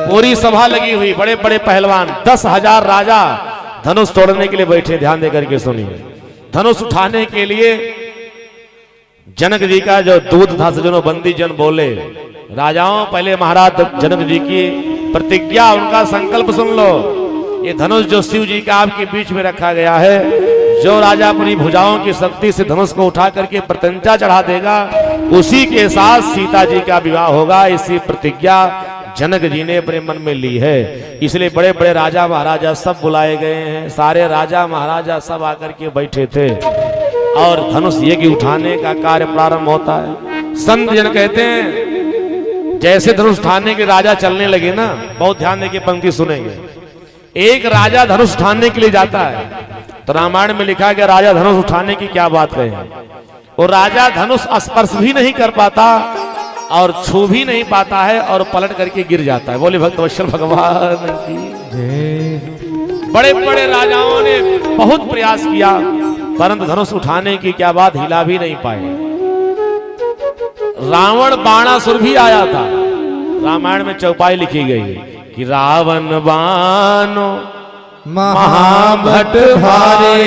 पूरी सभा लगी हुई, बड़े बड़े पहलवान, 10,000 राजा धनुष तोड़ने के लिए बैठे। ध्यान देकर के सुनिए। धनुष उठाने के लिए जनक जी का जो दूत था, सजनों बंदी जन बोले, राजाओं पहले महाराज जनक जी की प्रतिज्ञा, उनका संकल्प सुन लो। ये धनुष जो शिव जी का आपके बीच में रखा गया है, जो राजा अपनी भुजाओं की शक्ति से धनुष को उठा करके प्रत्यंचा चढ़ा देगा, उसी के साथ सीता जी का विवाह होगा। इसी प्रतिज्ञा जनक जी ने अपने मन में ली है। इसलिए बड़े बड़े राजा महाराजा सब बुलाए गए हैं। सारे राजा महाराजा सब आकर के बैठे थे और धनुष यज्ञ उठाने का कार्य प्रारंभ होता है। संत जन कहते हैं जैसे धनुष उठाने के राजा चलने लगे ना, बहुत ध्यान देके पंक्ति सुनेंगे। एक राजा धनुष उठाने के लिए जाता है, तो रामायण में लिखा गया राजा धनुष उठाने की क्या बात कहे। वो राजा धनुष स्पर्श भी नहीं कर पाता और छू भी नहीं पाता है और पलट करके गिर जाता है। बोले भक्तवत्सल भगवान की जय। बड़े बड़े राजाओं ने बहुत प्रयास किया, परंतु धनुष उठाने की क्या बात हिला भी नहीं पाए। रावण बाणासुर भी आया था। रामायण में चौपाई लिखी गई है कि रावण बानो महाभट भारे,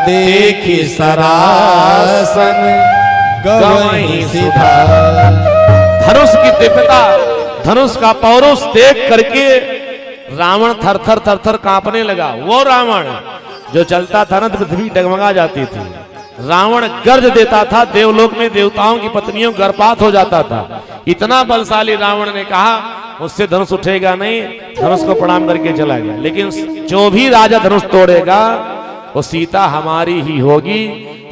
देखी सरासन गवहीं सुधा। धनुष की दिव्यता, धनुष का पौरुष देख करके रावण थर थर थर थर कांपने लगा। वो रावण जो चलता था ना, पृथ्वी डगमगा जाती थी। रावण गर्ज देता था, देवलोक में देवताओं की पत्नियों गर्भपात हो जाता था। इतना बलशाली रावण ने कहा उससे धनुष उठेगा नहीं, धनुष को प्रणाम करके चला गया। लेकिन जो भी राजा धनुष तोड़ेगा वो सीता हमारी ही होगी।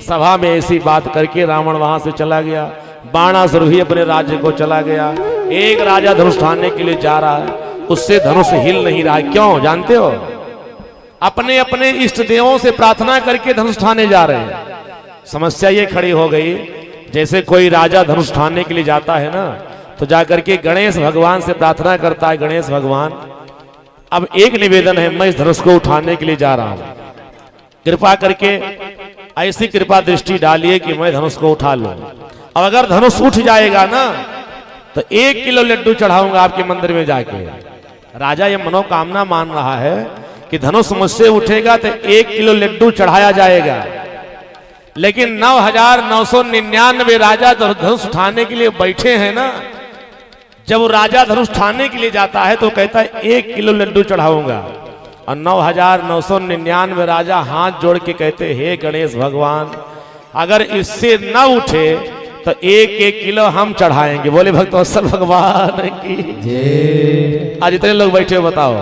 सभा में ऐसी बात करके रावण वहां से चला गया। बाणासुर भी अपने राज्य को चला गया। एक राजा धनुष उठाने के लिए जा रहा है, उससे धनुष हिल नहीं रहा। क्यों जानते हो? अपने अपने इष्ट देवों से प्रार्थना करके धनुष उठाने जा रहे हैं। समस्या ये खड़ी हो गई, जैसे कोई राजा धनुष उठाने के लिए जाता है ना, तो जाकर के गणेश भगवान से प्रार्थना करता है, गणेश भगवान अब एक निवेदन है, मैं इस धनुष को उठाने के लिए जा रहा हूं, कृपा करके ऐसी कृपा दृष्टि डालिए कि मैं धनुष को उठा लूं। अब अगर धनुष उठ जाएगा ना, तो 1 किलो लड्डू चढ़ाऊंगा आपके मंदिर में जाके। राजा ये मनोकामना मान रहा है कि धनुष मुझसे उठेगा तो 1 किलो लड्डू चढ़ाया जाएगा। लेकिन 9,999 राजा धनुष उठाने के लिए बैठे हैं ना, जब वो राजा धनुष उठाने के लिए जाता है तो कहता है 1 किलो लड्डू चढ़ाऊंगा, और 9,999 राजा हाथ जोड़ के कहते हे गणेश भगवान, अगर इससे न उठे तो 1-1 किलो हम चढ़ाएंगे। बोले भक्तवत्सल भगवान की जय। आज इतने लोग बैठे हो, बताओ।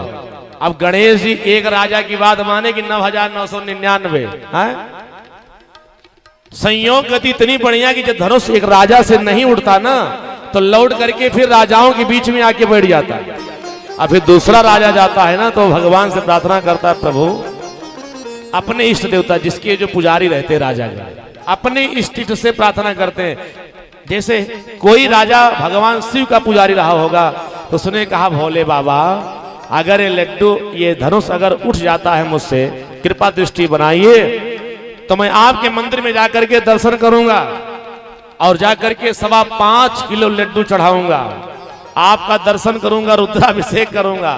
अब गणेश जी एक राजा की बात माने कि 9,999 है। संयोग गति इतनी बढ़िया कि जब धनुष एक राजा से नहीं उड़ता ना, तो लौट करके फिर राजाओं के बीच में आके बैठ जाता है। अब फिर दूसरा राजा जाता है ना, तो भगवान से प्रार्थना करता है, प्रभु अपने इष्ट देवता जिसके जो पुजारी रहते राजा के, अपने इष्ट से प्रार्थना करते हैं। जैसे कोई राजा भगवान शिव का पुजारी रहा होगा, तो उसने कहा भोले बाबा, अगर ये लड्डू ये धनुष अगर उठ जाता है मुझसे, कृपा दृष्टि बनाइए, तो मैं आपके मंदिर में जाकर के दर्शन करूंगा और जाकर के 5.25 किलो लड्डू चढ़ाऊंगा, आपका दर्शन करूंगा, रुद्राभिषेक करूंगा।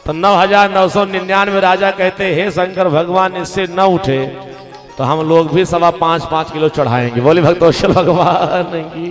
तो 9,999 राजा कहते हे शंकर भगवान, इससे न उठे तो हम लोग भी 5.25 किलो चढ़ाएंगे। बोले भक्तवत्सल भगवान की।